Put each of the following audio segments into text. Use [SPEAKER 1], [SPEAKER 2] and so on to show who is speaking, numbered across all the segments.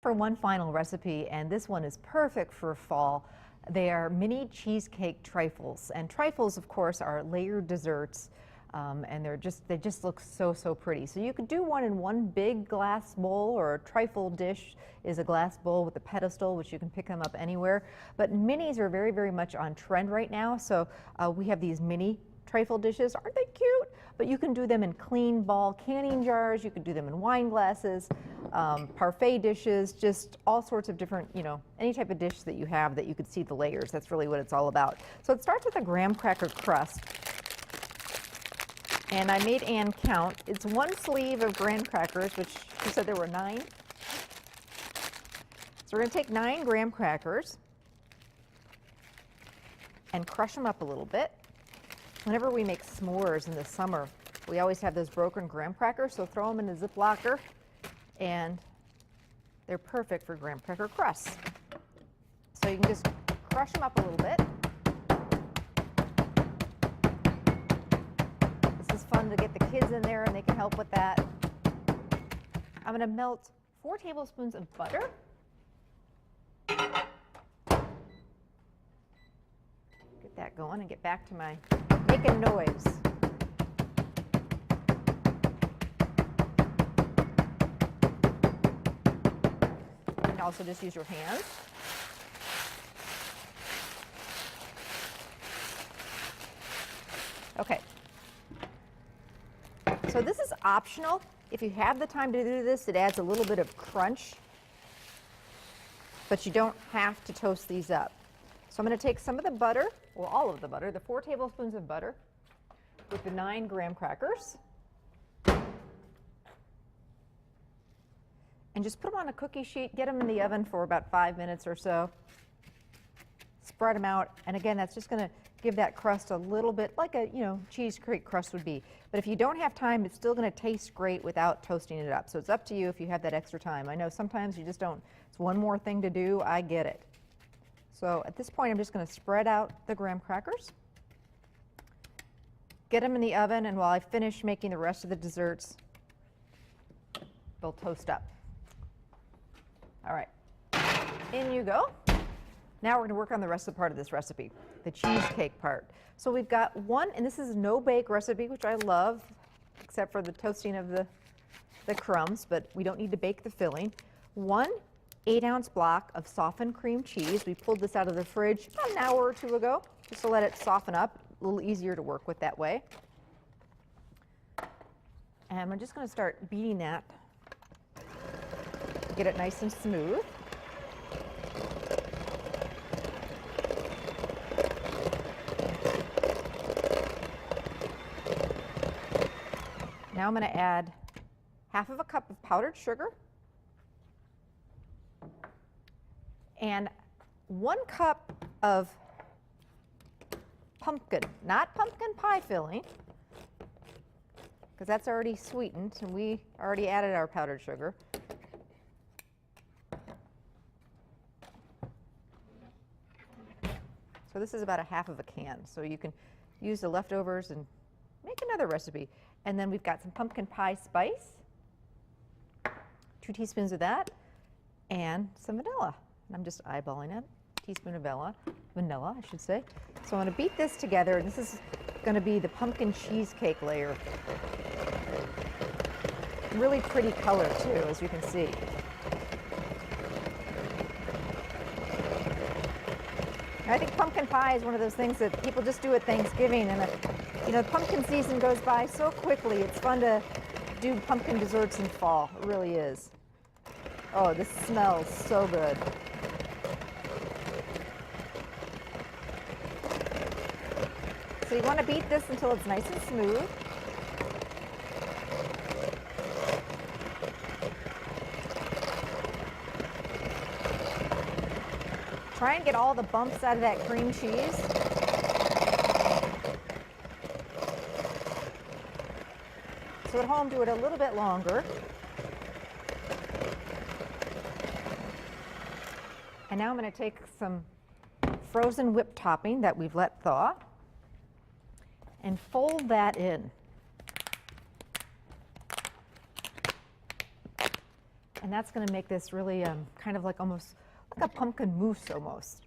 [SPEAKER 1] For one final recipe, and this one is perfect for fall. They are mini cheesecake trifles, and trifles, of course, are layered desserts, and they just look so pretty. So you could do one in one big glass bowl, or a trifle dish is a glass bowl with a pedestal, which you can pick them up anywhere. But minis are very much on trend right now. So we have these mini trifle dishes. Aren't they cute? But you can do them in clean ball canning jars. You can do them in wine glasses, parfait dishes, just all sorts of different, any type of dish that you have that you could see the layers. That's really what it's all about. So it starts with a graham cracker crust. And I made Ann count. It's one sleeve of graham crackers, which she said there were 9. So we're going to take 9 graham crackers and crush them up a little bit. Whenever we make s'mores in the summer, we always have those broken graham crackers, so throw them in a Ziplocker, and they're perfect for graham cracker crusts. So you can just crush them up a little bit. This is fun to get the kids in there, and they can help with that. I'm going to melt 4 tablespoons of butter. Get that going and get back to my making noise. You can also just use your hands. Okay. So this is optional. If you have the time to do this, it adds a little bit of crunch, but you don't have to toast these up. So I'm going to take some of the butter, well, all of the butter, the 4 tablespoons of butter with the 9 graham crackers, and just put them on a cookie sheet, get them in the oven for about 5 minutes or so. Spread them out, and again, that's just going to give that crust a little bit like a, cheesecake crust would be. But if you don't have time, it's still going to taste great without toasting it up. So it's up to you if you have that extra time. I know sometimes you just don't. It's one more thing to do. I get it. So at this point, I'm just going to spread out the graham crackers, get them in the oven, and while I finish making the rest of the desserts, they'll toast up. All right, in you go. Now we're going to work on the rest of the part of this recipe, the cheesecake part. So we've got one, and this is a no-bake recipe, which I love, except for the toasting of the crumbs, but we don't need to bake the filling. 1 8-ounce block of softened cream cheese. We pulled this out of the fridge about an hour or 2 ago, just to let it soften up, a little easier to work with that way. And I'm just going to start beating that, get it nice and smooth. Now I'm going to add 1/2 cup of powdered sugar and 1 cup of pumpkin, not pumpkin pie filling, because that's already sweetened and we already added our powdered sugar. So this is about 1/2 can, so you can use the leftovers and make another recipe. And then we've got some pumpkin pie spice, 2 teaspoons of that, and some vanilla. And I'm just eyeballing it, teaspoon of vanilla, I should say. So I'm going to beat this together. This is going to be the pumpkin cheesecake layer. Really pretty color too, as you can see. I think pumpkin pie is one of those things that people just do at Thanksgiving, and the pumpkin season goes by so quickly. It's fun to do pumpkin desserts in fall. It really is. Oh, this smells so good. So you want to beat this until it's nice and smooth. Try and get all the bumps out of that cream cheese. So at home, do it a little bit longer. And now I'm going to take some frozen whipped topping that we've let thaw and fold that in. And that's going to make this really kind of like almost like a pumpkin mousse almost.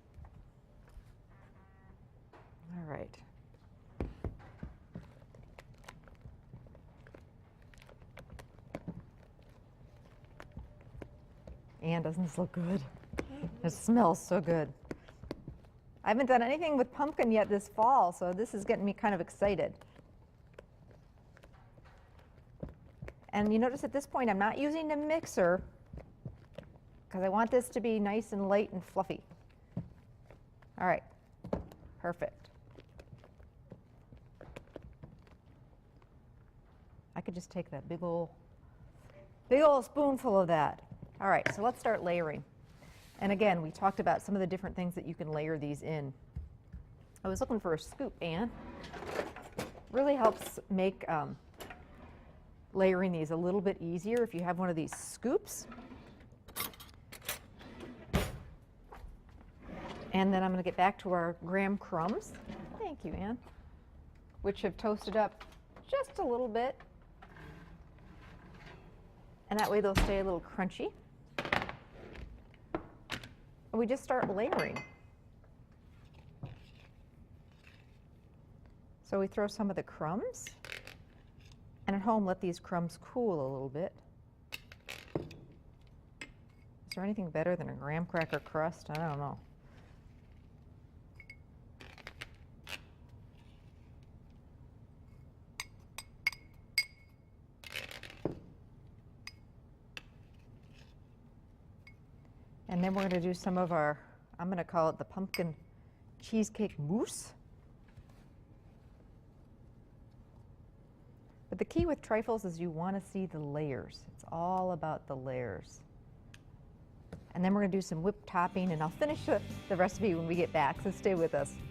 [SPEAKER 1] All right. And doesn't this look good? It smells so good. I haven't done anything with pumpkin yet this fall, so this is getting me kind of excited. And you notice at this point I'm not using the mixer because I want this to be nice and light and fluffy. All right, perfect. I could just take that big old spoonful of that. All right, so let's start layering. And again, we talked about some of the different things that you can layer these in. I was looking for a scoop, Anne. Really helps make layering these a little bit easier if you have one of these scoops. And then I'm going to get back to our graham crumbs. Thank you, Anne. Which have toasted up just a little bit. And that way they'll stay a little crunchy. And we just start layering. So we throw some of the crumbs. And at home, let these crumbs cool a little bit. Is there anything better than a graham cracker crust? I don't know. And then we're going to do some of our, I'm going to call it the pumpkin cheesecake mousse. But the key with trifles is you want to see the layers. It's all about the layers. And then we're going to do some whipped topping, and I'll finish the recipe when we get back, so stay with us.